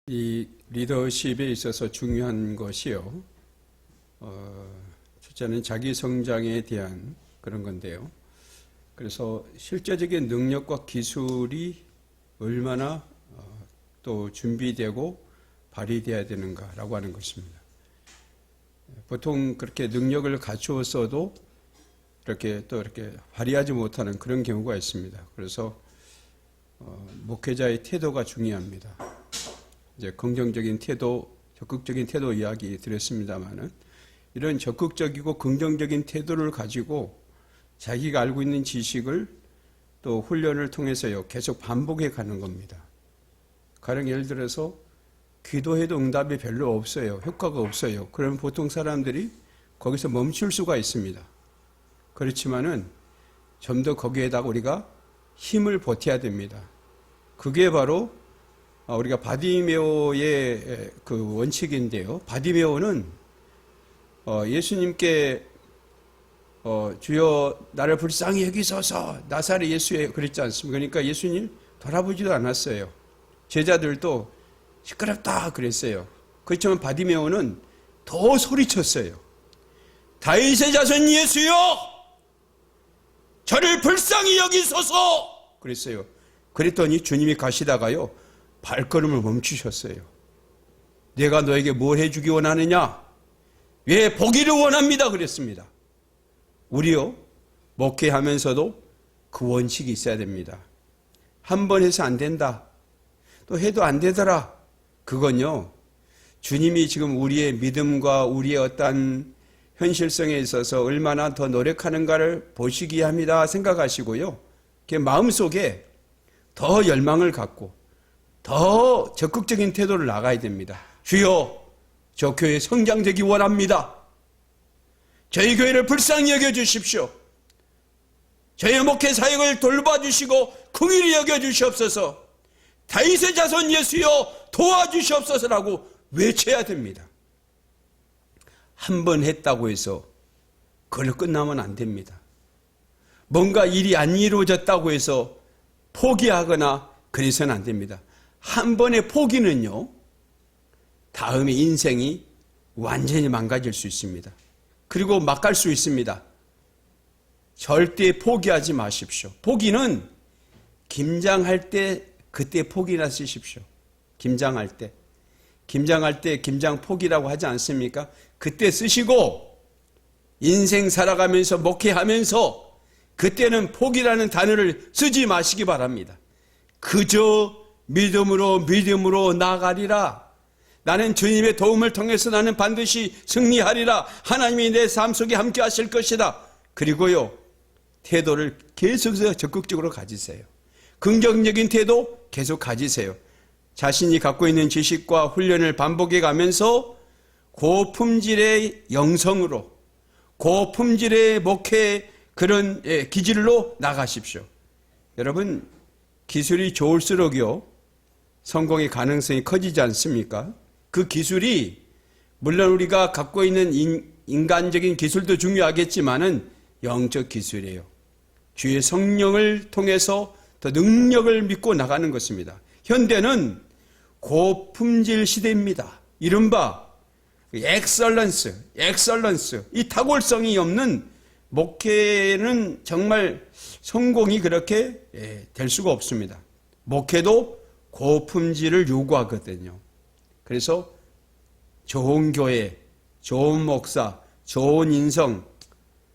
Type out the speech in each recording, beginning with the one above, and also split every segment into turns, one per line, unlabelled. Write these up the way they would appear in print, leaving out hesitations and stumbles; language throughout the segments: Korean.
이 리더십에 있어서 중요한 것이요. 첫째는 자기 성장에 대한 그런 건데요. 그래서 실제적인 능력과 기술이 얼마나 또 준비되고 발휘되어야 되는가라고 하는 것입니다. 보통 그렇게 능력을 갖추었어도 이렇게 발휘하지 못하는 그런 경우가 있습니다. 그래서 목회자의 태도가 중요합니다. 이제 긍정적인 태도, 적극적인 태도 이야기 드렸습니다만은 이런 적극적이고 긍정적인 태도를 가지고 자기가 알고 있는 지식을 또 훈련을 통해서요 계속 반복해 가는 겁니다. 가령 예를 들어서 기도해도 응답이 별로 없어요. 효과가 없어요. 그러면 보통 사람들이 거기서 멈출 수가 있습니다. 그렇지만은 좀 더 거기에다가 우리가 힘을 보태야 됩니다. 그게 바로 우리가 바디메오의 그 원칙인데요. 바디메오는 예수님께 주여 나를 불쌍히 여기소서 나사렛 예수에 그랬지 않습니까? 그러니까 예수님 돌아보지도 않았어요. 제자들도 시끄럽다 그랬어요. 그렇지만 바디메오는 더 소리쳤어요. 다윗의 자손 예수여 저를 불쌍히 여기소서 그랬어요. 그랬더니 주님이 가시다가요 발걸음을 멈추셨어요. 내가 너에게 뭘 해주기 원하느냐? 왜 보기를 원합니다 그랬습니다. 우리요 목회하면서도 그 원칙이 있어야 됩니다. 한 번 해서 안 된다. 또 해도 안 되더라. 그건요 주님이 지금 우리의 믿음과 우리의 어떤 현실성에 있어서 얼마나 더 노력하는가를 보시기 합니다 생각하시고요. 마음속에 더 열망을 갖고 더 적극적인 태도를 나가야 됩니다. 주여 저 교회 성장되기 원합니다. 저희 교회를 불쌍히 여겨주십시오. 저희 목회 사역을 돌봐주시고 긍휼히 여겨주시옵소서. 다윗의 자손 예수여 도와주시옵소서라고 외쳐야 됩니다. 한 번 했다고 해서 그걸로 끝나면 안 됩니다. 뭔가 일이 안 이루어졌다고 해서 포기하거나 그래서는 안 됩니다. 한 번의 포기는요 다음에 인생이 완전히 망가질 수 있습니다. 그리고 막 갈 수 있습니다. 절대 포기하지 마십시오. 포기는 김장할 때 그때 포기나 쓰십시오. 김장할 때 김장 포기라고 하지 않습니까? 그때 쓰시고 인생 살아가면서 목회하면서 그때는 포기라는 단어를 쓰지 마시기 바랍니다. 그저 믿음으로 나아가리라. 나는 주님의 도움을 통해서 나는 반드시 승리하리라. 하나님이 내 삶 속에 함께 하실 것이다. 그리고요 태도를 계속해서 적극적으로 가지세요. 긍정적인 태도 계속 가지세요. 자신이 갖고 있는 지식과 훈련을 반복해 가면서 고품질의 영성으로 고품질의 목회 그런 기질로 나가십시오. 여러분 기술이 좋을수록요 성공의 가능성이 커지지 않습니까? 그 기술이 물론 우리가 갖고 있는 인간적인 기술도 중요하겠지만은 영적 기술이에요. 주의 성령을 통해서 더 능력을 믿고 나가는 것입니다. 현대는 고품질 시대입니다. 이른바 엑설런스 이 탁월성이 없는 목회는 정말 성공이 그렇게 될 수가 없습니다. 목회도 고품질을 요구하거든요. 그래서 좋은 교회, 좋은 목사, 좋은 인성,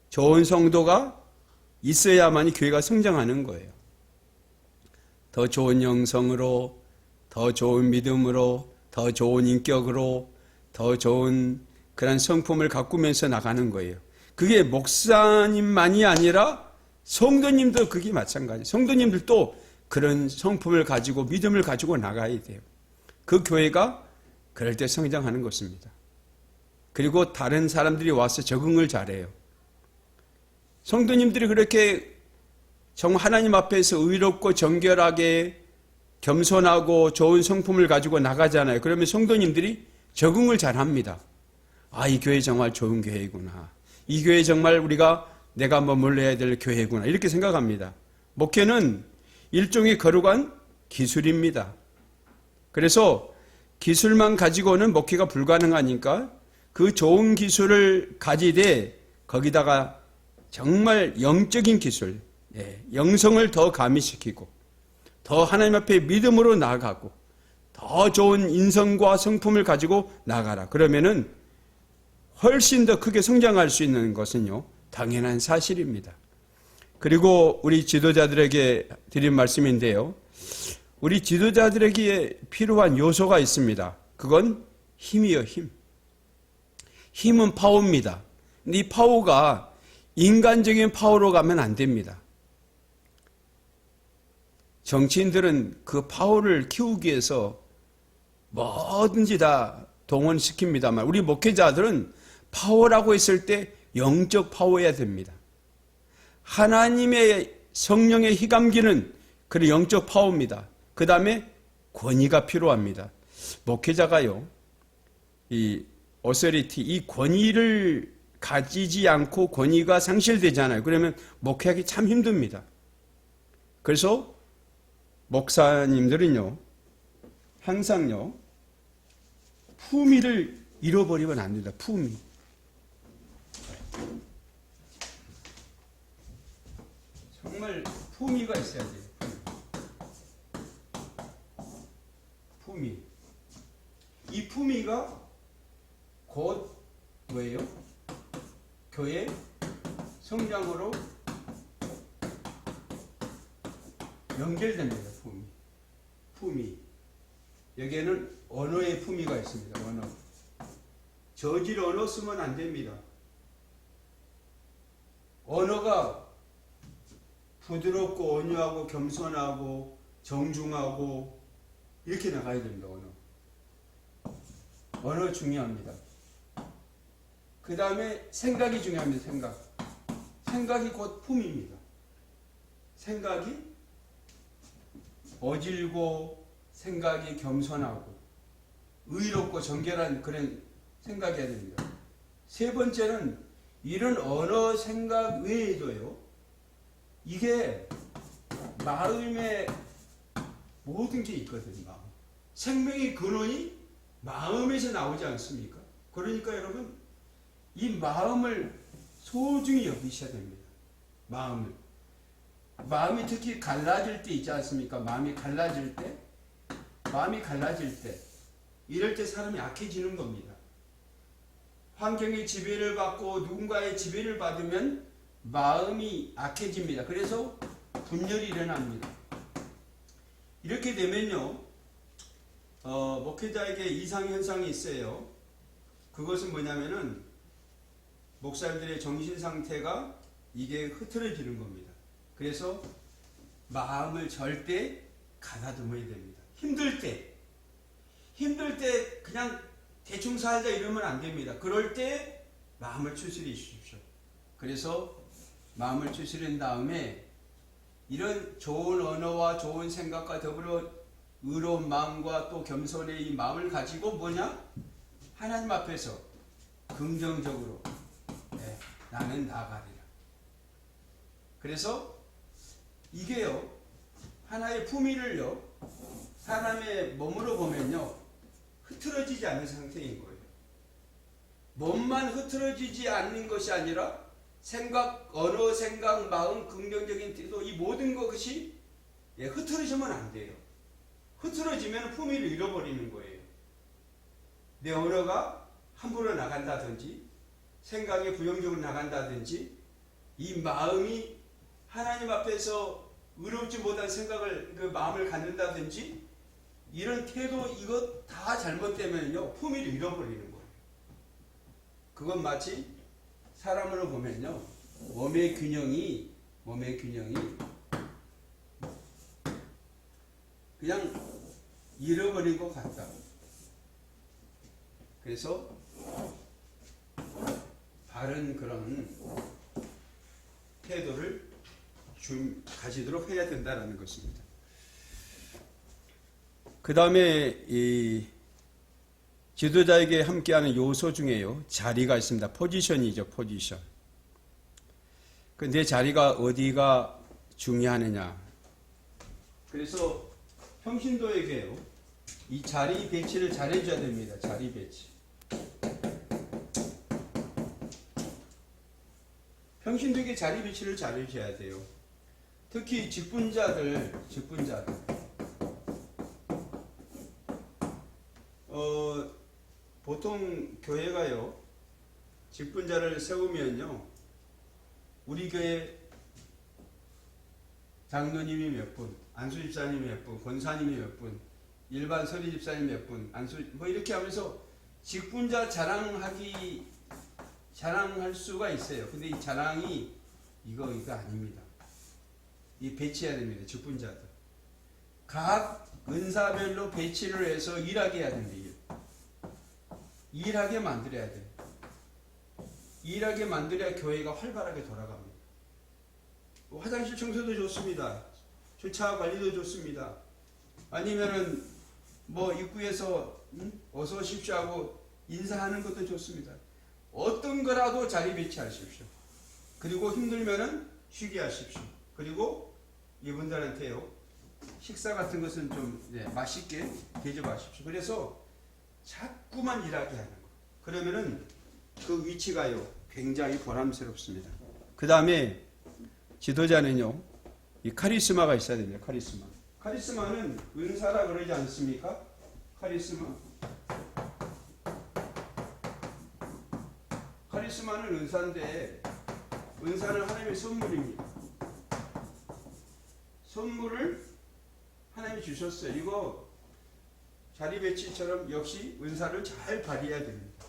좋은 성도가 있어야만이 교회가 성장하는 거예요. 더 좋은 영성으로, 더 좋은 믿음으로, 더 좋은 인격으로, 더 좋은 그런 성품을 가꾸면서 나가는 거예요. 그게 목사님만이 아니라 성도님도 그게 마찬가지예요. 성도님들도 그런 성품을 가지고 믿음을 가지고 나가야 돼요. 그 교회가 그럴 때 성장하는 것입니다. 그리고 다른 사람들이 와서 적응을 잘해요. 성도님들이 그렇게 정말 하나님 앞에서 의롭고 정결하게 겸손하고 좋은 성품을 가지고 나가잖아요. 그러면 성도님들이 적응을 잘합니다. 아, 이 교회 정말 좋은 교회구나. 이 교회 정말 내가 머물러야 될 교회구나. 이렇게 생각합니다. 목회는 일종의 거룩한 기술입니다. 그래서 기술만 가지고는 목회가 불가능하니까 그 좋은 기술을 가지되 거기다가 정말 영적인 기술, 영성을 더 가미시키고 더 하나님 앞에 믿음으로 나아가고 더 좋은 인성과 성품을 가지고 나아가라. 그러면은 훨씬 더 크게 성장할 수 있는 것은요, 당연한 사실입니다. 그리고 우리 지도자들에게 드린 말씀인데요. 우리 지도자들에게 필요한 요소가 있습니다. 그건 힘이요, 힘. 힘은 파워입니다. 근데 이 파워가 인간적인 파워로 가면 안 됩니다. 정치인들은 그 파워를 키우기 위해서 뭐든지 다 동원시킵니다만 우리 목회자들은 파워라고 했을 때 영적 파워여야 됩니다. 하나님의 성령의 희감기는 그런 영적 파워입니다. 그 다음에 권위가 필요합니다. 목회자가요, 이 어서리티, 이 권위를 가지지 않고 권위가 상실되잖아요. 그러면 목회하기 참 힘듭니다. 그래서 목사님들은요, 항상요, 품위를 잃어버리면 안 됩니다. 품위. 정말 품위가 있어야 돼요. 품위. 이 품위가 곧 뭐예요? 교회 성장으로 연결됩니다. 품위. 품위. 여기에는 언어의 품위가 있습니다. 언어. 저질 언어 쓰면 안 됩니다. 언어가 부드럽고 온유하고 겸손하고 정중하고 이렇게 나가야 됩니다. 언어 중요합니다. 그 다음에 생각이 중요합니다. 생각이 곧 품입니다. 생각이 어질고 생각이 겸손하고 의롭고 정결한 그런 생각이 해야 됩니다. 세 번째는 이런 언어 생각 외에도요, 이게 마음에 모든 게 있거든요. 마음. 생명의 근원이 마음에서 나오지 않습니까? 그러니까 여러분, 이 마음을 소중히 여기셔야 됩니다. 마음이 특히 갈라질 때 있지 않습니까? 마음이 갈라질 때 이럴 때 사람이 약해지는 겁니다. 환경의 지배를 받고 누군가의 지배를 받으면 마음이 약해집니다. 그래서 분열이 일어납니다. 이렇게 되면요, 목회자에게 이상현상이 있어요. 그것은 뭐냐면은 목사님들의 정신 상태가 이게 흐트러지는 겁니다. 그래서 마음을 절대 가다듬어야 됩니다. 힘들 때 그냥 대충 살자 이러면 안 됩니다. 그럴 때 마음을 추스리 주십시오. 그래서 마음을 추스린 다음에 이런 좋은 언어와 좋은 생각과 더불어 의로운 마음과 또 겸손의 이 마음을 가지고 뭐냐? 하나님 앞에서 긍정적으로 나는 나아가리라. 그래서 이게요, 하나의 품위를요, 사람의 몸으로 보면요, 흐트러지지 않은 상태인 거예요. 몸만 흐트러지지 않는 것이 아니라 생각, 언어, 생각, 마음, 긍정적인 태도, 이 모든 것이 흐트러지면 안 돼요. 흐트러지면 품위를 잃어버리는 거예요. 내 언어가 함부로 나간다든지 생각이 부정적으로 나간다든지 이 마음이 하나님 앞에서 의롭지 못한 생각을 그 마음을 갖는다든지 이런 태도 이것 다 잘못되면요 품위를 잃어버리는 거예요. 그건 마치 사람으로 보면요 몸의 균형이 그냥 잃어버린 것 같다. 그래서 바른 그런 태도를 가지도록 해야 된다는 것입니다. 그 다음에 이 지도자에게 함께하는 요소 중에요 자리가 있습니다. 포지션이죠. 포지션. 그 내 자리가 어디가 중요하느냐. 그래서 평신도에게요 이 자리 배치를 잘 해줘야 됩니다. 자리 배치. 평신도에게 자리 배치를 잘 해줘야 돼요. 특히 직분자들 보통 교회가요, 직분자를 세우면요, 우리 교회 장로님이 몇 분, 안수집사님이 몇 분, 권사님이 몇 분, 일반 서리집사님 몇 분, 뭐 이렇게 하면서 직분자 자랑할 수가 있어요. 근데 이 자랑이 이거 아닙니다. 이 배치해야 됩니다. 직분자들. 각 은사별로 배치를 해서 일하게 해야 됩니다. 일하게 만들어야 돼요. 일하게 만들어야 교회가 활발하게 돌아갑니다. 화장실 청소도 좋습니다. 주차 관리도 좋습니다. 아니면은 뭐 입구에서 어서 오십시오 하고 인사하는 것도 좋습니다. 어떤 거라도 자리 배치하십시오. 그리고 힘들면은 쉬게 하십시오. 그리고 이분들한테요, 식사 같은 것은 좀 맛있게 대접하십시오. 그래서 자꾸만 일하게 하는 거. 그러면은 그 위치가요, 굉장히 보람스럽습니다. 그 다음에 지도자는요, 이 카리스마가 있어야 됩니다. 카리스마는 은사라 그러지 않습니까? 카리스마는 은사인데, 은사는 하나님의 선물입니다. 선물을 하나님이 주셨어요. 이거 자리 배치처럼 역시 은사를 잘 발휘해야 됩니다.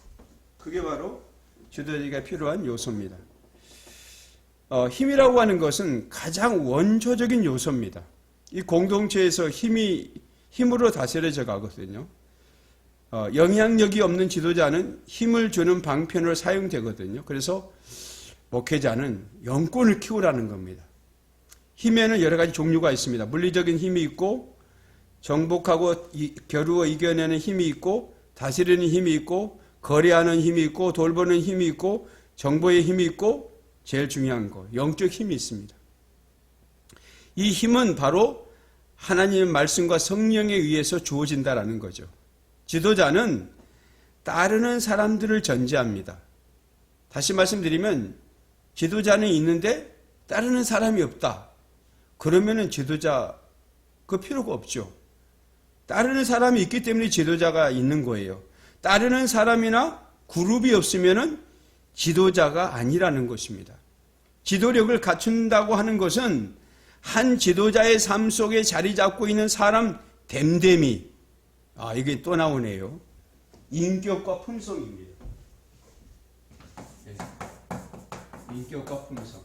그게 바로 지도자에게 필요한 요소입니다. 힘이라고 하는 것은 가장 원초적인 요소입니다. 이 공동체에서 힘으로 다스려져 가거든요. 영향력이 없는 지도자는 힘을 주는 방편으로 사용되거든요. 그래서 목회자는 영권을 키우라는 겁니다. 힘에는 여러 가지 종류가 있습니다. 물리적인 힘이 있고, 정복하고 겨루어 이겨내는 힘이 있고, 다스리는 힘이 있고, 거래하는 힘이 있고, 돌보는 힘이 있고, 정보의 힘이 있고, 제일 중요한 거, 영적 힘이 있습니다. 이 힘은 바로 하나님의 말씀과 성령에 의해서 주어진다라는 거죠. 지도자는 따르는 사람들을 전제합니다. 다시 말씀드리면 지도자는 있는데 따르는 사람이 없다. 그러면은 지도자 그 필요가 없죠. 따르는 사람이 있기 때문에 지도자가 있는 거예요. 따르는 사람이나 그룹이 없으면은 지도자가 아니라는 것입니다. 지도력을 갖춘다고 하는 것은 한 지도자의 삶 속에 자리 잡고 있는 사람 됨됨이, 이게 또 나오네요. 인격과 품성입니다. 네. 인격과 품성.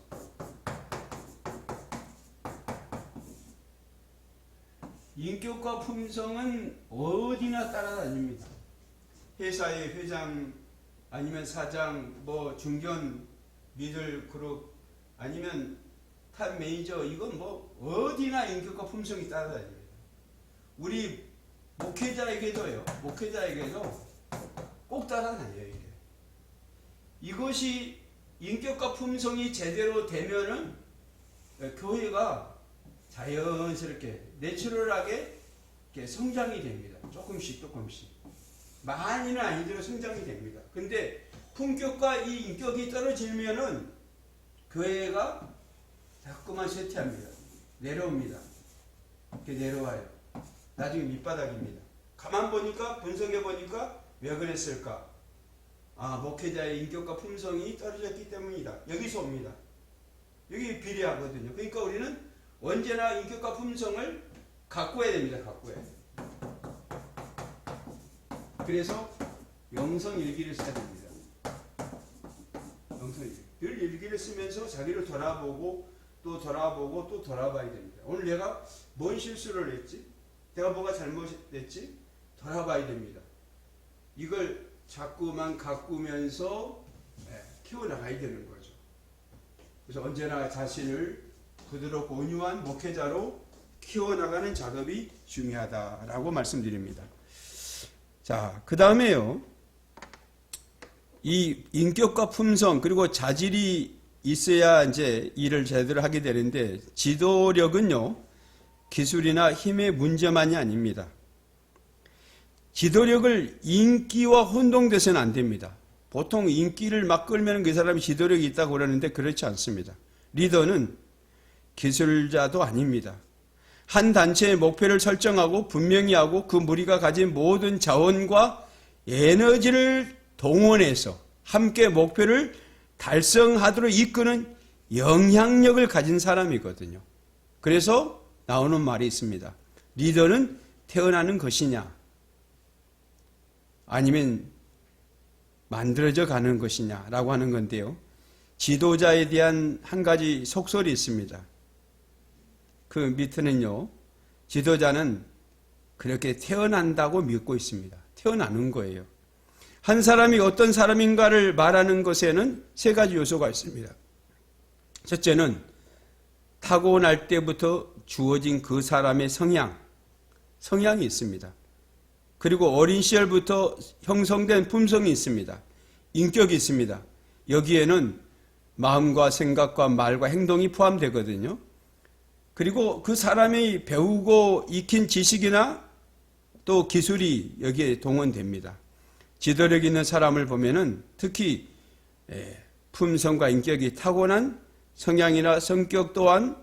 인격과 품성은 어디나 따라다닙니다. 회사의 회장, 아니면 사장, 뭐 중견 미들 그룹, 아니면 탑 매니저, 이건 뭐 어디나 인격과 품성이 따라다닙니다. 우리 목회자에게도 꼭 따라다녀요. 이것이 인격과 품성이 제대로 되면은 교회가 자연스럽게 내추럴하게 성장이 됩니다. 조금씩 많이는 아니더라도 성장이 됩니다. 근데 품격과 이 인격이 떨어지면은 교회가 자꾸만 쇠퇴합니다. 내려옵니다. 이렇게 내려와요. 나중에 밑바닥입니다. 가만 보니까, 분석해 보니까 왜 그랬을까? 목회자의 인격과 품성이 떨어졌기 때문이다. 여기서 옵니다. 여기 비례하거든요. 그러니까 우리는 언제나 인격과 품성을 가꿔야 됩니다. 그래서 영성일기를 써야 됩니다. 영성일기. 늘 일기를 쓰면서 자기를 돌아보고 또 돌아봐야 됩니다. 오늘 내가 뭔 실수를 했지? 내가 뭐가 잘못했지? 돌아봐야 됩니다. 이걸 자꾸만 가꾸면서 키워나가야 되는 거죠. 그래서 언제나 자신을 부드럽고 온유한 목회자로 키워나가는 작업이 중요하다라고 말씀드립니다. 자, 그 다음에요. 이 인격과 품성 그리고 자질이 있어야 이제 일을 제대로 하게 되는데, 지도력은요, 기술이나 힘의 문제만이 아닙니다. 지도력을 인기와 혼동돼서는 안 됩니다. 보통 인기를 막 끌면 그 사람이 지도력이 있다고 그러는데 그렇지 않습니다. 리더는 기술자도 아닙니다. 한 단체의 목표를 설정하고 분명히 하고 그 무리가 가진 모든 자원과 에너지를 동원해서 함께 목표를 달성하도록 이끄는 영향력을 가진 사람이거든요. 그래서 나오는 말이 있습니다. 리더는 태어나는 것이냐 아니면 만들어져 가는 것이냐라고 하는 건데요. 지도자에 대한 한 가지 속설이 있습니다. 그 밑에는요. 지도자는 그렇게 태어난다고 믿고 있습니다. 태어나는 거예요. 한 사람이 어떤 사람인가를 말하는 것에는 세 가지 요소가 있습니다. 첫째는 타고날 때부터 주어진 그 사람의 성향이 있습니다. 그리고 어린 시절부터 형성된 품성이 있습니다. 인격이 있습니다. 여기에는 마음과 생각과 말과 행동이 포함되거든요. 그리고 그 사람이 배우고 익힌 지식이나 또 기술이 여기에 동원됩니다. 지도력 있는 사람을 보면은 특히 품성과 인격이 타고난 성향이나 성격 또한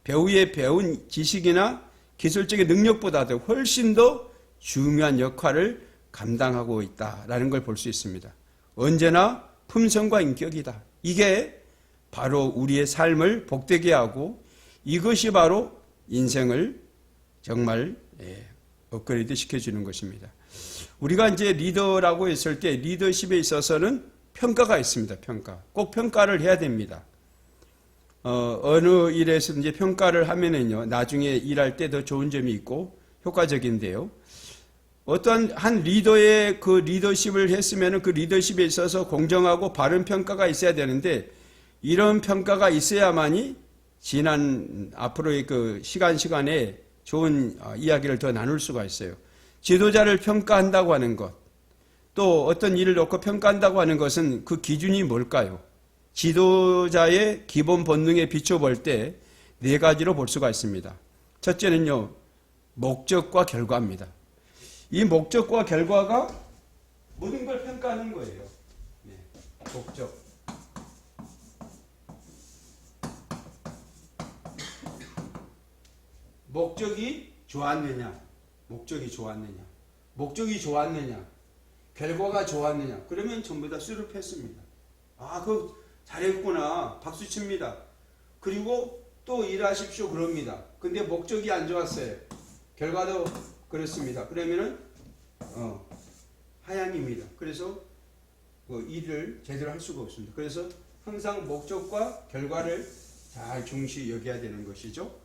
배우의 배운 지식이나 기술적인 능력보다도 훨씬 더 중요한 역할을 감당하고 있다라는 걸 볼 수 있습니다. 언제나 품성과 인격이다. 이게 바로 우리의 삶을 복되게 하고 이것이 바로 인생을 정말 업그레이드 시켜주는 것입니다. 우리가 이제 리더라고 했을 때 리더십에 있어서는 평가가 있습니다. 꼭 평가를 해야 됩니다. 어느 일에서 이제 평가를 하면은요, 나중에 일할 때 더 좋은 점이 있고 효과적인데요. 어떤 한 리더의 그 리더십을 했으면은 그 리더십에 있어서 공정하고 바른 평가가 있어야 되는데 이런 평가가 있어야만이 앞으로의 그 시간에 좋은 이야기를 더 나눌 수가 있어요. 지도자를 평가한다고 하는 것, 또 어떤 일을 놓고 평가한다고 하는 것은 그 기준이 뭘까요? 지도자의 기본 본능에 비춰볼 때 네 가지로 볼 수가 있습니다. 첫째는요, 목적과 결과입니다. 이 목적과 결과가 모든 걸 평가하는 거예요. 목적. 목적이 좋았느냐, 목적이 좋았느냐, 결과가 좋았느냐, 그러면 전부 다 수립했습니다. 그거 잘했구나, 박수 칩니다. 그리고 또 일하십시오, 그럽니다. 근데 목적이 안 좋았어요. 결과도 그렇습니다. 그러면은, 하향입니다. 그래서 일을 제대로 할 수가 없습니다. 그래서 항상 목적과 결과를 잘 중시 여겨야 되는 것이죠.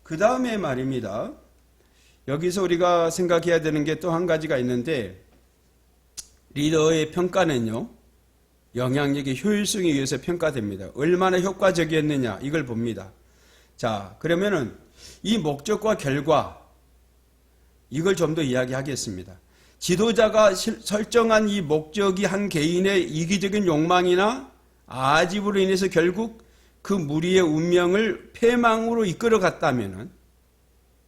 그 다음에 말입니다. 여기서 우리가 생각해야 되는 게 또 한 가지가 있는데 리더의 평가는요. 영향력의 효율성에 의해서 평가됩니다. 얼마나 효과적이었느냐 이걸 봅니다. 자, 그러면은 이 목적과 결과 이걸 좀 더 이야기하겠습니다. 지도자가 설정한 이 목적이 한 개인의 이기적인 욕망이나 아집으로 인해서 결국 그 무리의 운명을 패망으로 이끌어 갔다면은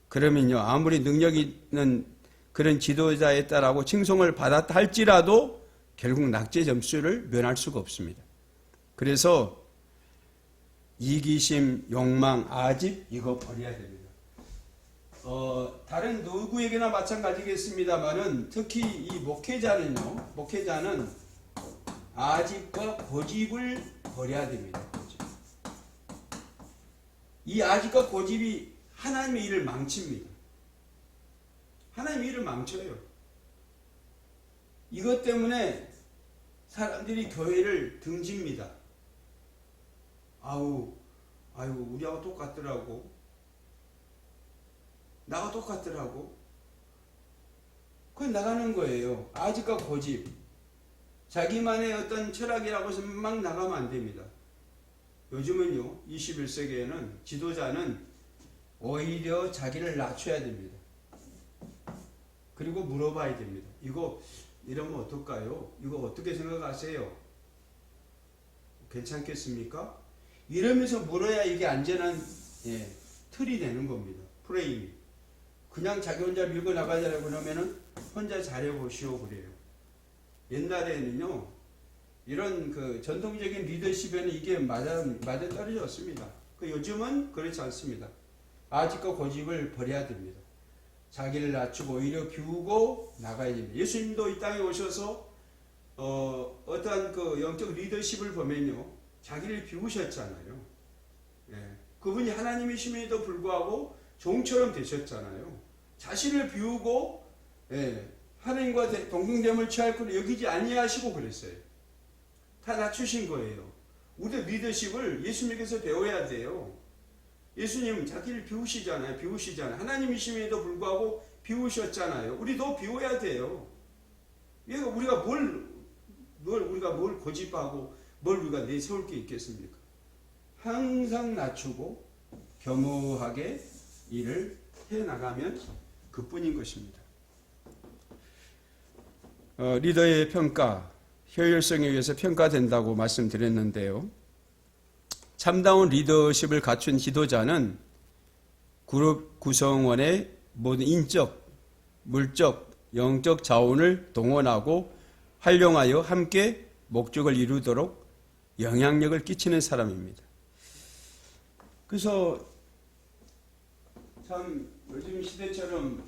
그러면요 아무리 능력 있는 그런 지도자였다라고 칭송을 받았다 할지라도 결국 낙제 점수를 면할 수가 없습니다. 그래서 이기심, 욕망, 아집 이거 버려야 됩니다. 다른 누구에게나 마찬가지겠습니다만은 특히 이 목회자는 아집과 고집을 버려야 됩니다. 이 아집과 고집이 하나님의 일을 망칩니다. 하나님의 일을 망쳐요. 이것 때문에 사람들이 교회를 등집니다. 우리하고 똑같더라고. 나가 똑같더라고. 그건 나가는 거예요. 아집과 고집. 자기만의 어떤 철학이라고 해서 막 나가면 안 됩니다. 요즘은요, 21세기에는 지도자는 오히려 자기를 낮춰야 됩니다. 그리고 물어봐야 됩니다. 이거 이러면 어떨까요? 이거 어떻게 생각하세요? 괜찮겠습니까? 이러면서 물어야 이게 안전한 틀이 되는 겁니다. 프레임이. 그냥 자기 혼자 밀고 나가자라고 그러면은 혼자 잘해보시오 그래요. 옛날에는요, 이런 그 전통적인 리더십에는 이게 맞아 떨어졌습니다. 그 요즘은 그렇지 않습니다. 아직과 고집을 버려야 됩니다. 자기를 낮추고 오히려 비우고 나가야 됩니다. 예수님도 이 땅에 오셔서 어떠한 그 영적 리더십을 보면요, 자기를 비우셨잖아요. 예. 그분이 하나님이심에도 불구하고 종처럼 되셨잖아요. 자신을 비우고, 예, 하나님과 동등됨을 취할 것을 여기지 아니하시고 그랬어요. 다 낮추신 거예요. 우리 리더십을 예수님께서 배워야 돼요. 예수님 자기를 비우시잖아요. 하나님이심에도 불구하고 비우셨잖아요. 우리도 비워야 돼요. 우리가 뭘 고집하고 뭘 우리가 내세울 게 있겠습니까? 항상 낮추고 겸허하게 일을 해나가면 그뿐인 것입니다. 리더의 평가, 효율성에 의해서 평가된다고 말씀드렸는데요. 참다운 리더십을 갖춘 지도자는 그룹 구성원의 모든 인적, 물적, 영적 자원을 동원하고 활용하여 함께 목적을 이루도록 영향력을 끼치는 사람입니다. 그래서 참 요즘 시대처럼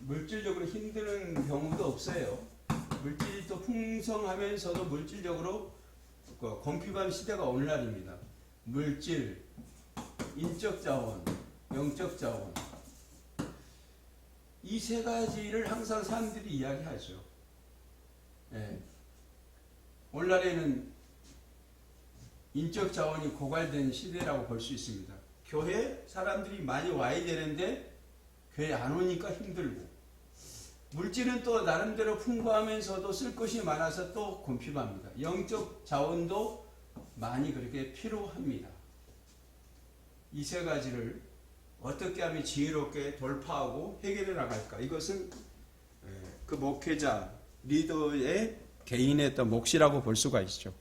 물질적으로 힘드는 경우도 없어요. 물질이 또 풍성하면서도 물질적으로 공핍한 시대가 오늘날입니다. 물질, 인적 자원, 영적 자원, 이 세 가지를 항상 사람들이 이야기하죠. 네. 오늘날에는 인적 자원이 고갈된 시대라고 볼 수 있습니다. 교회 사람들이 많이 와야 되는데 교회 안 오니까 힘들고, 물질은 또 나름대로 풍부하면서도 쓸 것이 많아서 또 곤핍합니다. 영적 자원도 많이 그렇게 필요합니다. 이 세 가지를 어떻게 하면 지혜롭게 돌파하고 해결해 나갈까? 이것은 그 목회자, 리더의 개인의 어떤 몫이라고 볼 수가 있죠.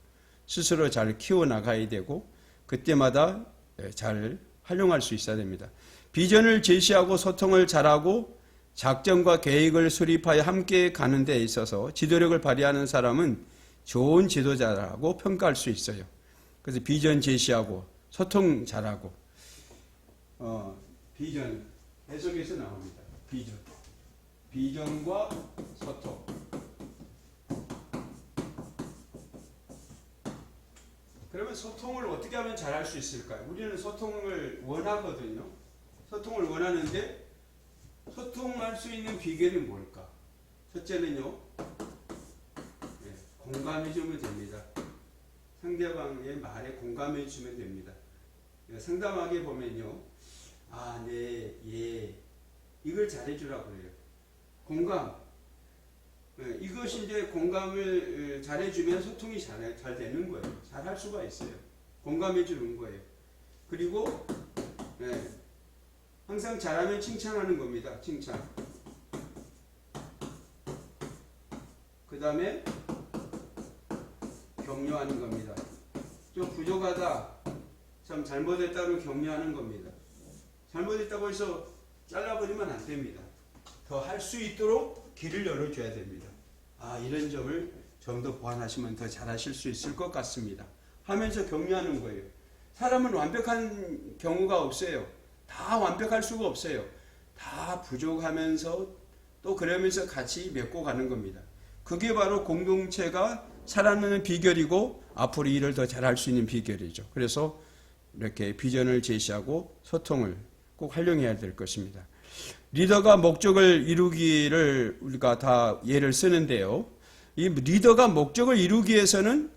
스스로 잘 키워나가야 되고 그때마다 잘 활용할 수 있어야 됩니다. 비전을 제시하고 소통을 잘하고 작전과 계획을 수립하여 함께 가는 데 있어서 지도력을 발휘하는 사람은 좋은 지도자라고 평가할 수 있어요. 그래서 비전 제시하고 소통 잘하고, 비전 해석에서 나옵니다. 비전과 소통. 그러면 소통을 어떻게 하면 잘할 수 있을까요? 우리는 소통을 원하거든요. 소통을 원하는데 소통할 수 있는 비결이 뭘까? 첫째는요, 공감해 주면 됩니다. 상대방의 말에 공감해 주면 됩니다. 상담하게 보면요, 아, 네, 예, 이걸 잘해주라고 그래요. 공감. 이것이 이제 공감을 잘해주면 소통이 잘 되는 거예요. 잘 할 수가 있어요. 공감해 주는 거예요. 그리고 항상 잘하면 칭찬하는 겁니다. 칭찬. 그 다음에 격려하는 겁니다. 좀 부족하다, 참 잘못했다고 격려하는 겁니다. 잘못했다고 해서 잘라버리면 안 됩니다. 더 할 수 있도록 길을 열어줘야 됩니다. 아, 이런 점을 좀 더 보완하시면 더 잘하실 수 있을 것 같습니다. 하면서 격려하는 거예요. 사람은 완벽한 경우가 없어요. 다 완벽할 수가 없어요. 다 부족하면서 또 그러면서 같이 맺고 가는 겁니다. 그게 바로 공동체가 살아가는 비결이고 앞으로 일을 더 잘할 수 있는 비결이죠. 그래서 이렇게 비전을 제시하고 소통을 꼭 활용해야 될 것입니다. 리더가 목적을 이루기를 우리가 다 예를 쓰는데요. 이 리더가 목적을 이루기 위해서는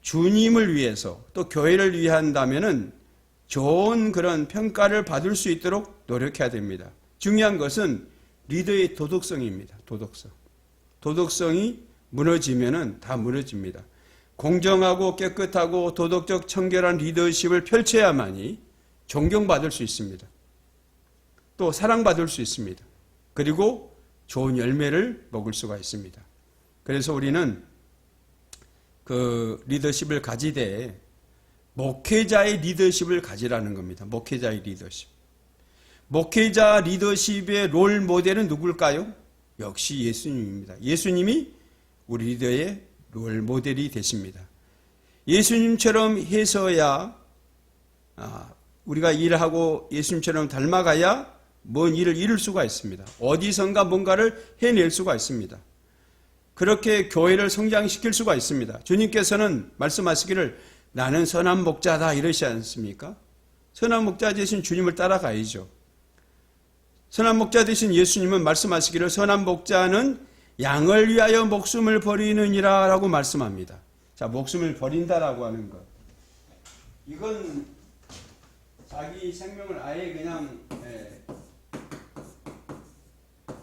주님을 위해서 또 교회를 위한다면은 좋은 그런 평가를 받을 수 있도록 노력해야 됩니다. 중요한 것은 리더의 도덕성입니다. 도덕성이 무너지면은 다 무너집니다. 공정하고 깨끗하고 도덕적 청결한 리더십을 펼쳐야만이 존경받을 수 있습니다. 또 사랑받을 수 있습니다. 그리고 좋은 열매를 먹을 수가 있습니다. 그래서 우리는 그 리더십을 가지되 목회자의 리더십을 가지라는 겁니다. 목회자의 리더십. 목회자 리더십의 롤 모델은 누굴까요? 역시 예수님입니다. 예수님이 우리 리더의 롤 모델이 되십니다. 예수님처럼 해서야 우리가 일하고 예수님처럼 닮아가야 뭔 일을 이룰 수가 있습니다. 어디선가 뭔가를 해낼 수가 있습니다. 그렇게 교회를 성장시킬 수가 있습니다. 주님께서는 말씀하시기를 나는 선한 목자다 이러시지 않습니까? 선한 목자 되신 주님을 따라가야죠. 선한 목자 되신 예수님은 말씀하시기를 선한 목자는 양을 위하여 목숨을 버리느니라 라고 말씀합니다. 자, 목숨을 버린다라고 하는 것. 이건 자기 생명을 아예 그냥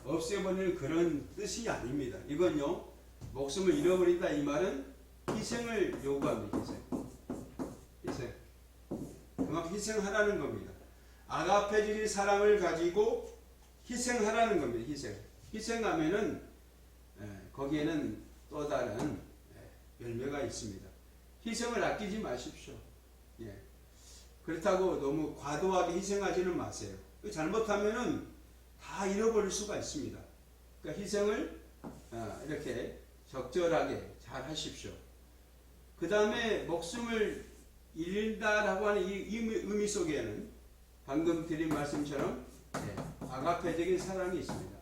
없애버리는 그런 뜻이 아닙니다. 이건요, 목숨을 잃어버린다 이 말은 희생을 요구합니다. 희생. 그만큼 희생하라는 겁니다. 아가페적인 사랑을 가지고 희생하라는 겁니다. 희생하면은 거기에는 또 다른 열매가 있습니다. 희생을 아끼지 마십시오. 그렇다고 너무 과도하게 희생하지는 마세요. 잘못하면은 다 잃어버릴 수가 있습니다. 그러니까 희생을 이렇게 적절하게 잘 하십시오. 그 다음에 목숨을 잃는다라고 하는 이 의미 속에는 방금 드린 말씀처럼 아가페적인 사랑이 있습니다.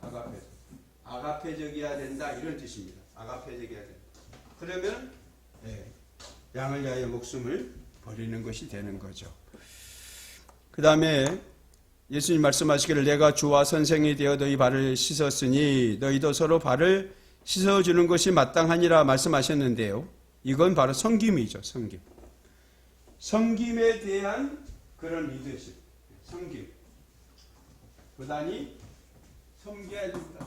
아가페적이어야 된다 이런 뜻입니다. 아가페적이어야 된다. 그러면 양을 위하여 목숨을 버리는 것이 되는 거죠. 그 다음에 예수님 말씀하시기를 내가 주와 선생이 되어 너희 발을 씻었으니 너희도 서로 발을 씻어주는 것이 마땅하니라 말씀하셨는데요. 이건 바로 섬김이죠. 섬김에 대한 그런 리더십. 섬김. 부단히 섬겨야 된다.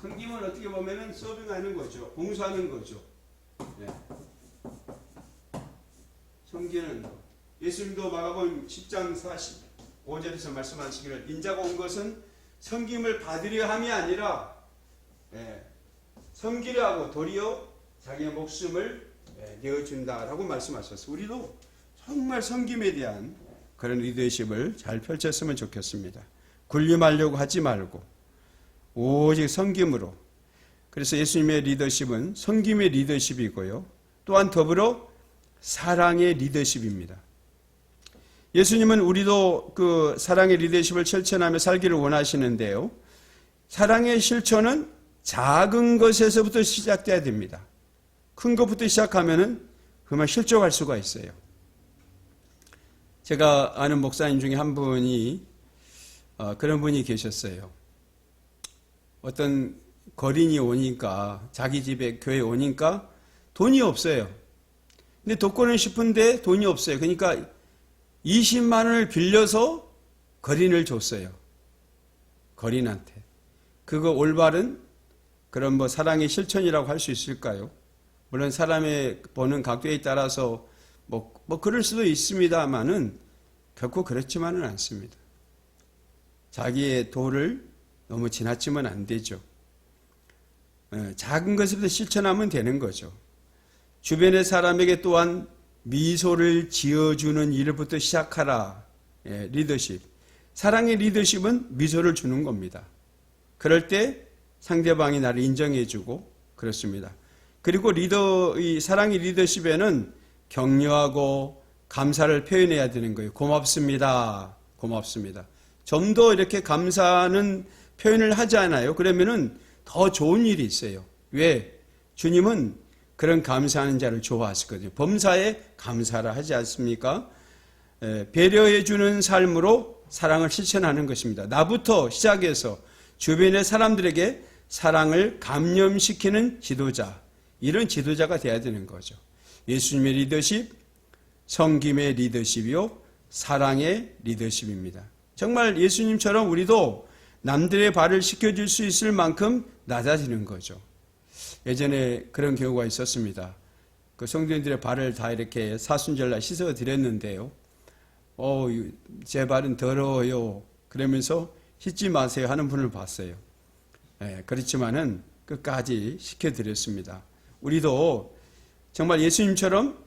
섬김은 어떻게 보면은 서빙하는 거죠. 봉사하는 거죠. 섬기는 것. 예수님도 마가복음 10장 45절에서 말씀하시기를 인자가 온 것은 섬김을 받으려 함이 아니라 섬기려 하고 도리어 자기의 목숨을 내어준다라고 말씀하셨어요. 우리도 정말 섬김에 대한 그런 리더십을 잘 펼쳤으면 좋겠습니다. 군림하려고 하지 말고 오직 섬김으로. 그래서 예수님의 리더십은 섬김의 리더십이고요. 또한 더불어 사랑의 리더십입니다. 예수님은 우리도 그 사랑의 리더십을 실천하며 살기를 원하시는데요. 사랑의 실천은 작은 것에서부터 시작돼야 됩니다. 큰 것부터 시작하면은 그만 실족할 수가 있어요. 제가 아는 목사님 중에 한 분이 그런 분이 계셨어요. 어떤 거린이 오니까 자기 집에 교회 오니까 돈이 없어요. 근데 돕고는 싶은데 돈이 없어요. 그러니까 20만 원을 빌려서 거린을 줬어요. 거린한테. 그거 올바른 그런 뭐 사랑의 실천이라고 할 수 있을까요? 물론 사람의 보는 각도에 따라서 뭐 그럴 수도 있습니다만은 결코 그렇지만은 않습니다. 자기의 도를 너무 지나치면 안 되죠. 작은 것부터 실천하면 되는 거죠. 주변의 사람에게 또한 미소를 지어주는 일부터 시작하라. 리더십. 사랑의 리더십은 미소를 주는 겁니다. 그럴 때 상대방이 나를 인정해주고 그렇습니다. 그리고 이 사랑의 리더십에는 격려하고 감사를 표현해야 되는 거예요. 고맙습니다. 좀 더 이렇게 감사하는 표현을 하지 않아요? 그러면은 더 좋은 일이 있어요. 왜? 주님은 그런 감사하는 자를 좋아하시거든요. 범사에 감사를 하지 않습니까? 배려해주는 삶으로 사랑을 실천하는 것입니다. 나부터 시작해서 주변의 사람들에게 사랑을 감염시키는 지도자, 이런 지도자가 되어야 되는 거죠. 예수님의 리더십, 섬김의 리더십이요, 사랑의 리더십입니다. 정말 예수님처럼 우리도 남들의 발을 씻겨줄 수 있을 만큼 낮아지는 거죠. 예전에 그런 경우가 있었습니다. 그 성도님들의 발을 다 이렇게 사순절날 씻어 드렸는데요. 제 발은 더러워요. 그러면서 씻지 마세요 하는 분을 봤어요. 그렇지만은 끝까지 씻겨 드렸습니다. 우리도 정말 예수님처럼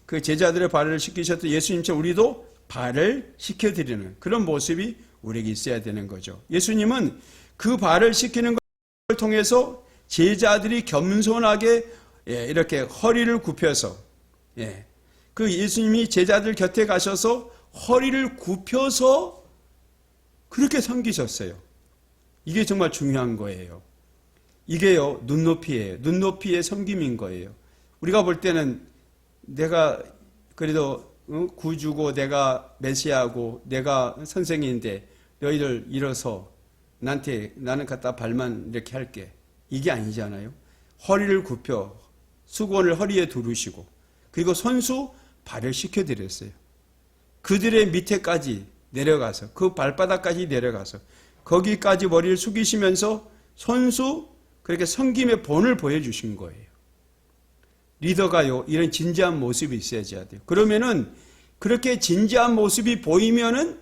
그 제자들의 발을 씻기셨던 예수님처럼 우리도 발을 씻겨드리는 그런 모습이 우리에게 있어야 되는 거죠. 예수님은 그 발을 씻기는 것을 통해서 제자들이 겸손하게 이렇게 허리를 굽혀서 그 예수님이 제자들 곁에 가셔서 허리를 굽혀서 그렇게 섬기셨어요. 이게 정말 중요한 거예요. 이게요, 눈높이예요. 눈높이의 섬김인 거예요. 우리가 볼 때는 내가 그래도 구주고 내가 메시아고 내가 선생인데 너희들 일어서 나는 갖다 발만 이렇게 할게. 이게 아니잖아요. 허리를 굽혀 수건을 허리에 두르시고 그리고 손수 발을 씻겨드렸어요. 그들의 밑에까지 내려가서 그 발바닥까지 내려가서 거기까지 머리를 숙이시면서 손수 그렇게 섬김의 본을 보여주신 거예요. 리더가요, 이런 진지한 모습이 있어야지 돼요. 그러면은 그렇게 진지한 모습이 보이면은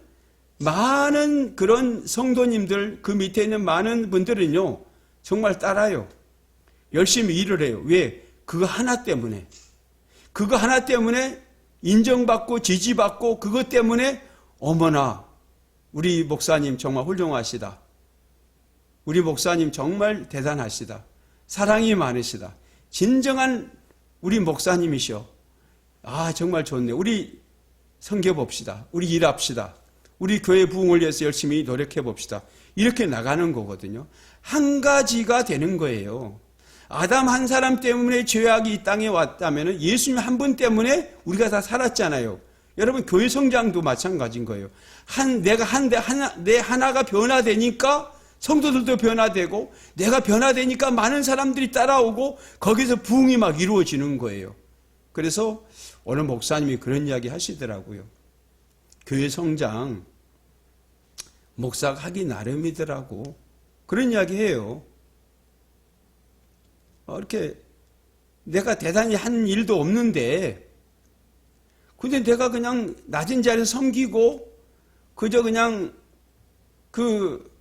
많은 그런 성도님들, 그 밑에 있는 많은 분들은요, 정말 따라요. 열심히 일을 해요. 왜? 그거 하나 때문에. 그거 하나 때문에 인정받고 지지받고 그것 때문에 어머나, 우리 목사님 정말 훌륭하시다. 우리 목사님 정말 대단하시다. 사랑이 많으시다. 진정한 우리 목사님이셔. 아, 정말 좋네. 우리 섬겨봅시다. 우리 일합시다. 우리 교회 부흥을 위해서 열심히 노력해 봅시다. 이렇게 나가는 거거든요. 한 가지가 되는 거예요. 아담 한 사람 때문에 죄악이 이 땅에 왔다면 예수님 한 분 때문에 우리가 다 살았잖아요. 여러분, 교회 성장도 마찬가지인 거예요. 내 하나가 변화되니까 성도들도 변화되고 내가 변화되니까 많은 사람들이 따라오고 거기서 부흥이 막 이루어지는 거예요. 그래서 어느 목사님이 그런 이야기 하시더라고요. 교회 성장 목사가 하기 나름이더라고. 그런 이야기 해요. 이렇게 내가 대단히 한 일도 없는데 근데 내가 그냥 낮은 자리에서 섬기고 그저 그냥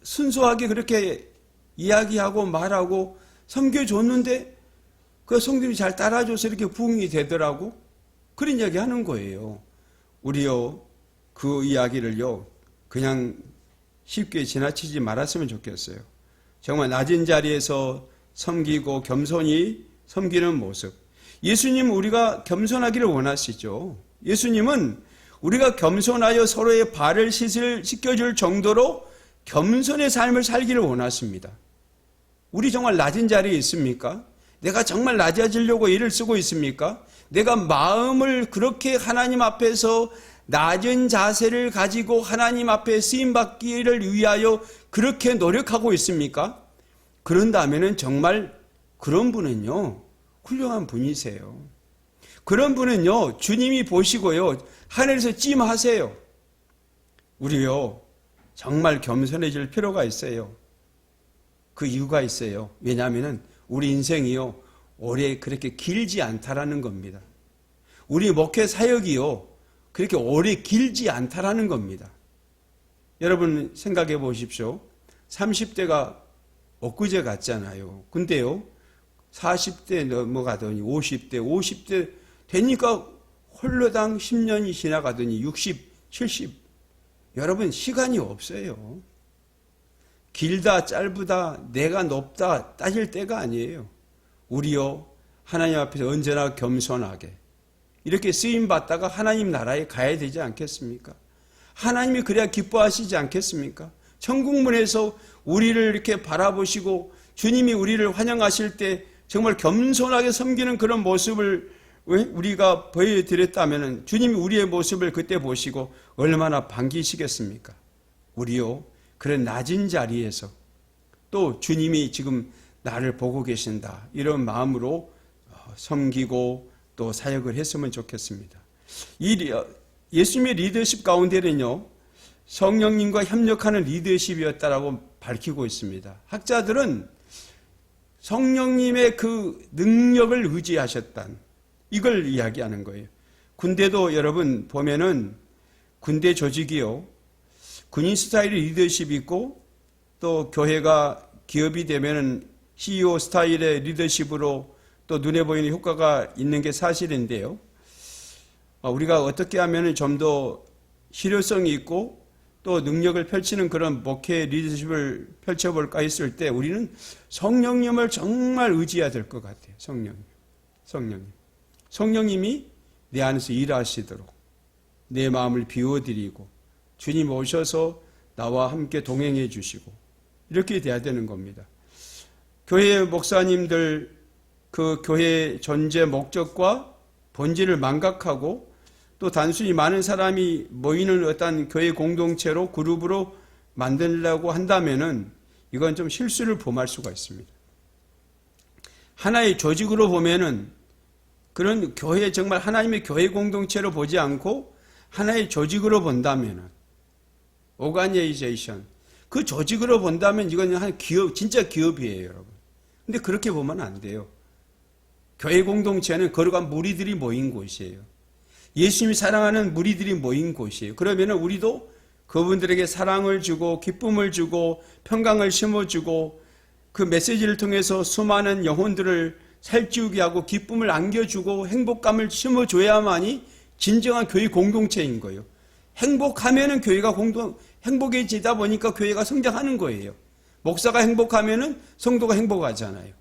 순수하게 그렇게 이야기하고 말하고 섬겨줬는데 그 성도들이 잘 따라줘서 이렇게 부흥이 되더라고. 그런 이야기 하는 거예요. 우리요, 그 이야기를요, 그냥 쉽게 지나치지 말았으면 좋겠어요. 정말 낮은 자리에서 섬기고 겸손히 섬기는 모습. 예수님은 우리가 겸손하기를 원하시죠. 예수님은 우리가 겸손하여 서로의 발을 씻겨줄 정도로 겸손의 삶을 살기를 원하십니다. 우리 정말 낮은 자리에 있습니까? 내가 정말 낮아지려고 애를 쓰고 있습니까? 내가 마음을 그렇게 하나님 앞에서 낮은 자세를 가지고 하나님 앞에 쓰임받기를 위하여 그렇게 노력하고 있습니까? 그런다면 정말 그런 분은요, 훌륭한 분이세요. 그런 분은요, 주님이 보시고요, 하늘에서 찜하세요. 우리요, 정말 겸손해질 필요가 있어요. 그 이유가 있어요. 왜냐하면 우리 인생이요, 오래 그렇게 길지 않다라는 겁니다. 우리 목회 사역이요, 그렇게 오래 길지 않다라는 겁니다. 여러분 생각해 보십시오. 30대가 엊그제 같잖아요. 근데요, 40대 넘어가더니 50대 되니까 홀로당 10년이 지나가더니 60, 70. 여러분 시간이 없어요. 길다 짧다 내가 높다 따질 때가 아니에요. 우리요, 하나님 앞에서 언제나 겸손하게 이렇게 쓰임받다가 하나님 나라에 가야 되지 않겠습니까? 하나님이 그래야 기뻐하시지 않겠습니까? 천국문에서 우리를 이렇게 바라보시고 주님이 우리를 환영하실 때 정말 겸손하게 섬기는 그런 모습을 우리가 보여드렸다면 주님이 우리의 모습을 그때 보시고 얼마나 반기시겠습니까? 우리요, 그런 낮은 자리에서 또 주님이 지금 나를 보고 계신다 이런 마음으로 섬기고 또 사역을 했으면 좋겠습니다. 예수님의 리더십 가운데는요, 성령님과 협력하는 리더십이었다라고 밝히고 있습니다. 학자들은 성령님의 그 능력을 의지하셨단 이걸 이야기하는 거예요. 군대도 여러분 보면은 군대 조직이요, 군인 스타일의 리더십이 있고 또 교회가 기업이 되면은 CEO 스타일의 리더십으로 또 눈에 보이는 효과가 있는 게 사실인데요. 우리가 어떻게 하면 좀 더 실효성이 있고 또 능력을 펼치는 그런 목회 리더십을 펼쳐볼까 했을 때 우리는 성령님을 정말 의지해야 될 것 같아요. 성령님이 내 안에서 일하시도록 내 마음을 비워드리고 주님 오셔서 나와 함께 동행해 주시고 이렇게 돼야 되는 겁니다. 교회 목사님들 그 교회 존재 목적과 본질을 망각하고 또 단순히 많은 사람이 모이는 어떤 교회 공동체로 그룹으로 만들려고 한다면은 이건 좀 실수를 범할 수가 있습니다. 하나의 조직으로 보면은 그런 교회 정말 하나님의 교회 공동체로 보지 않고 하나의 조직으로 본다면은 오가니제이션 그 조직으로 본다면 이건 한 기업 진짜 기업이에요, 여러분. 근데 그렇게 보면 안 돼요. 교회 공동체는 거룩한 무리들이 모인 곳이에요. 예수님이 사랑하는 무리들이 모인 곳이에요. 그러면 우리도 그분들에게 사랑을 주고 기쁨을 주고 평강을 심어주고 그 메시지를 통해서 수많은 영혼들을 살찌우게 하고 기쁨을 안겨주고 행복감을 심어줘야만이 진정한 교회 공동체인 거예요. 행복하면은 교회가 행복해지다 보니까 교회가 성장하는 거예요. 목사가 행복하면은 성도가 행복하잖아요.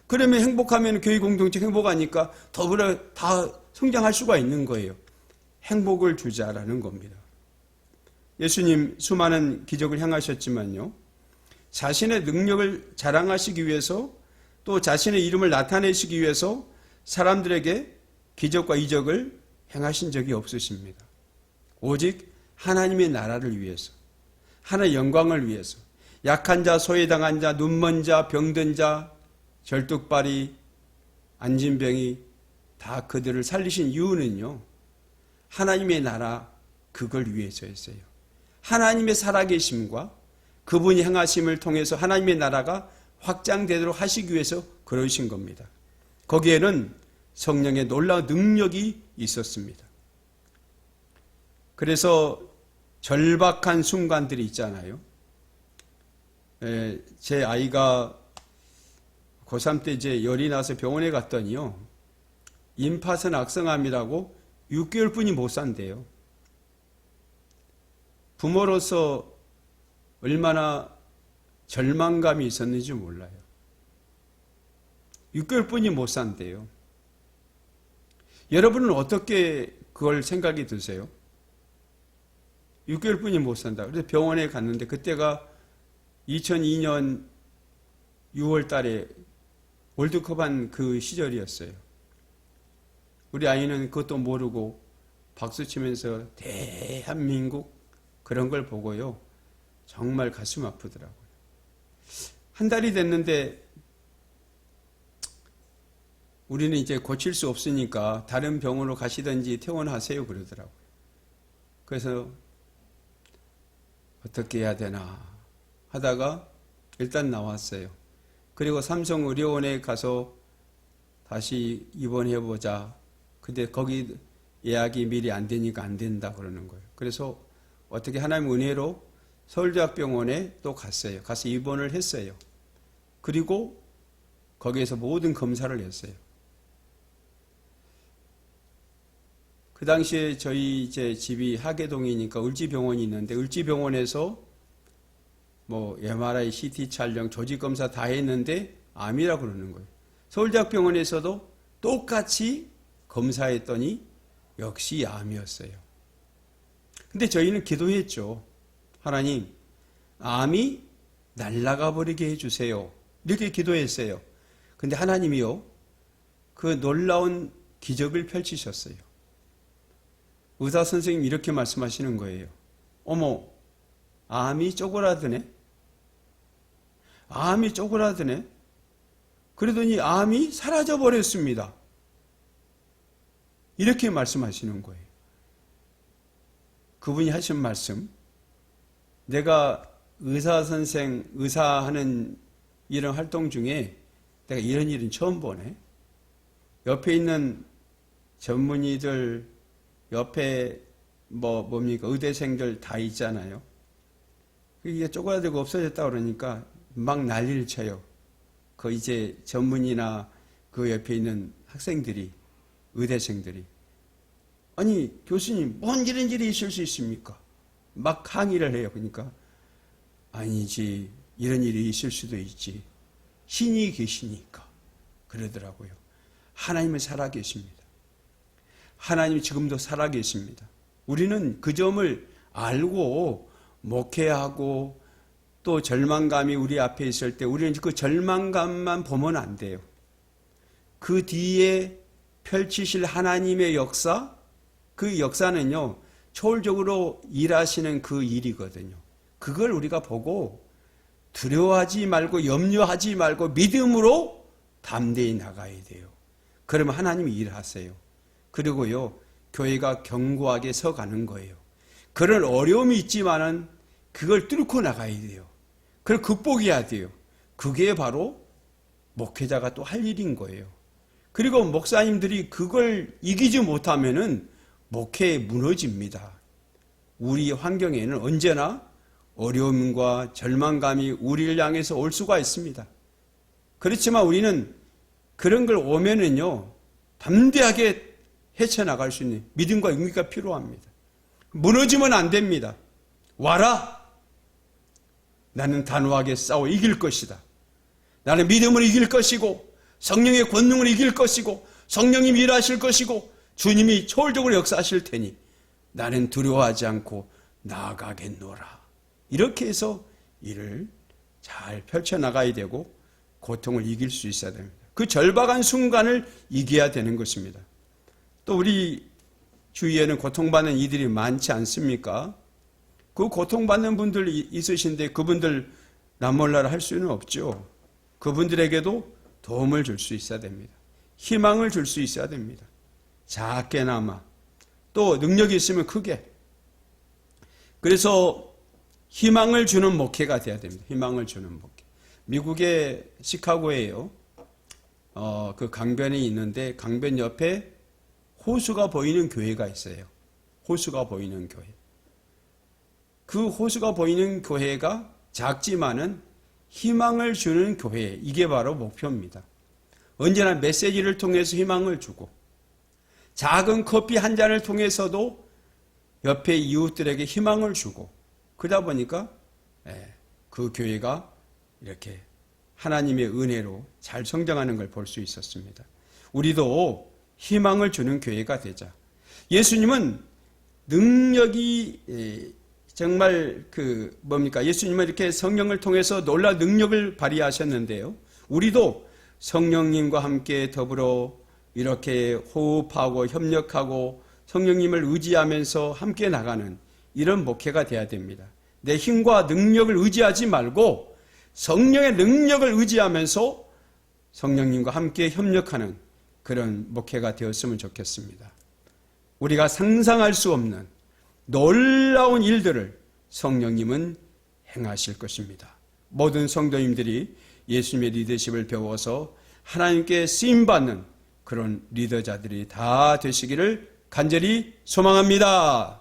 그러면 행복하면 교회 공동체 행복하니까 더불어 다 성장할 수가 있는 거예요. 행복을 주자라는 겁니다. 예수님 수많은 기적을 행하셨지만요. 자신의 능력을 자랑하시기 위해서 또 자신의 이름을 나타내시기 위해서 사람들에게 기적과 이적을 행하신 적이 없으십니다. 오직 하나님의 나라를 위해서, 하나님의 영광을 위해서 약한 자, 소외당한 자, 눈먼 자, 병든 자, 절뚝발이, 안진병이 다 그들을 살리신 이유는요. 하나님의 나라 그걸 위해서였어요. 하나님의 살아계심과 그분이 행하심을 통해서 하나님의 나라가 확장되도록 하시기 위해서 그러신 겁니다. 거기에는 성령의 놀라운 능력이 있었습니다. 그래서 절박한 순간들이 있잖아요. 제 아이가 고3 때 이제 열이 나서 병원에 갔더니요. 임파선 악성암이라고 6개월뿐이 못 산대요. 부모로서 얼마나 절망감이 있었는지 몰라요. 6개월뿐이 못 산대요. 여러분은 어떻게 그걸 생각이 드세요? 6개월뿐이 못 산다. 그래서 병원에 갔는데 그때가 2002년 6월 달에 월드컵 한 그 시절이었어요. 우리 아이는 그것도 모르고 박수치면서 대한민국 그런 걸 보고요. 정말 가슴 아프더라고요. 한 달이 됐는데 우리는 이제 고칠 수 없으니까 다른 병원으로 가시든지 퇴원하세요 그러더라고요. 그래서 어떻게 해야 되나 하다가 일단 나왔어요. 그리고 삼성의료원에 가서 다시 입원해보자. 근데 거기 예약이 미리 안 되니까 안 된다 그러는 거예요. 그래서 어떻게 하나님 은혜로 서울대학병원에 또 갔어요. 가서 입원을 했어요. 그리고 거기에서 모든 검사를 했어요. 그 당시에 저희 이제 집이 하계동이니까 을지병원이 있는데 을지병원에서 뭐 MRI, CT 촬영, 조직검사 다 했는데 암이라고 그러는 거예요. 서울대학병원에서도 똑같이 검사했더니 역시 암이었어요. 근데 저희는 기도했죠. 하나님, 암이 날아가 버리게 해주세요. 이렇게 기도했어요. 근데 하나님이요, 그 놀라운 기적을 펼치셨어요. 의사 선생님이 이렇게 말씀하시는 거예요. 어머, 암이 쪼그라드네? 암이 쪼그라드네? 그러더니 암이 사라져 버렸습니다. 이렇게 말씀하시는 거예요. 그분이 하신 말씀, 내가 의사하는 이런 활동 중에 내가 이런 일은 처음 보네. 옆에 있는 전문의들, 옆에 뭡니까? 의대생들 다 있잖아요. 이게 쪼그라들고 없어졌다 그러니까 막 난리를 쳐요. 그 이제 전문의나 그 옆에 있는 학생들이, 의대생들이. 아니, 교수님, 뭔 이런 일이 있을 수 있습니까? 막 항의를 해요. 그러니까 아니지, 이런 일이 있을 수도 있지. 신이 계시니까 그러더라고요. 하나님은 살아계십니다. 하나님이 지금도 살아계십니다. 우리는 그 점을 알고 목회하고 또 절망감이 우리 앞에 있을 때 우리는 그 절망감만 보면 안 돼요. 그 뒤에 펼치실 하나님의 역사, 그 역사는요, 초월적으로 일하시는 그 일이거든요. 그걸 우리가 보고 두려워하지 말고 염려하지 말고 믿음으로 담대히 나가야 돼요. 그러면 하나님이 일하세요. 그리고요, 교회가 견고하게 서가는 거예요. 그런 어려움이 있지만은 그걸 뚫고 나가야 돼요. 그걸 극복해야 돼요. 그게 바로 목회자가 또 할 일인 거예요. 그리고 목사님들이 그걸 이기지 못하면은 목회에 무너집니다. 우리 환경에는 언제나 어려움과 절망감이 우리를 향해서 올 수가 있습니다. 그렇지만 우리는 그런 걸 오면은요, 담대하게 헤쳐나갈 수 있는 믿음과 용기가 필요합니다. 무너지면 안 됩니다. 와라! 나는 단호하게 싸워 이길 것이다. 나는 믿음을 이길 것이고 성령의 권능을 이길 것이고 성령님이 일하실 것이고 주님이 초월적으로 역사하실 테니 나는 두려워하지 않고 나아가겠노라. 이렇게 해서 일을 잘 펼쳐나가야 되고 고통을 이길 수 있어야 됩니다. 그 절박한 순간을 이겨야 되는 것입니다. 또 우리 주위에는 고통받는 이들이 많지 않습니까? 그 고통받는 분들 있으신데 그분들 나몰라라 할 수는 없죠. 그분들에게도 도움을 줄 수 있어야 됩니다. 희망을 줄 수 있어야 됩니다. 작게나마 또 능력이 있으면 크게. 그래서 희망을 주는 목회가 돼야 됩니다. 희망을 주는 목회. 미국의 시카고에요. 그 강변이 있는데 강변 옆에 호수가 보이는 교회가 있어요. 호수가 보이는 교회. 그 호수가 보이는 교회가 작지만은 희망을 주는 교회, 이게 바로 목표입니다. 언제나 메시지를 통해서 희망을 주고 작은 커피 한 잔을 통해서도 옆에 이웃들에게 희망을 주고 그러다 보니까 그 교회가 이렇게 하나님의 은혜로 잘 성장하는 걸 볼 수 있었습니다. 우리도 희망을 주는 교회가 되자. 예수님은 능력이 정말 예수님은 이렇게 성령을 통해서 놀라운 능력을 발휘하셨는데요. 우리도 성령님과 함께 더불어 이렇게 호흡하고 협력하고 성령님을 의지하면서 함께 나가는 이런 목회가 돼야 됩니다. 내 힘과 능력을 의지하지 말고 성령의 능력을 의지하면서 성령님과 함께 협력하는 그런 목회가 되었으면 좋겠습니다. 우리가 상상할 수 없는 놀라운 일들을 성령님은 행하실 것입니다. 모든 성도님들이 예수님의 리더십을 배워서 하나님께 쓰임받는 그런 리더자들이 다 되시기를 간절히 소망합니다.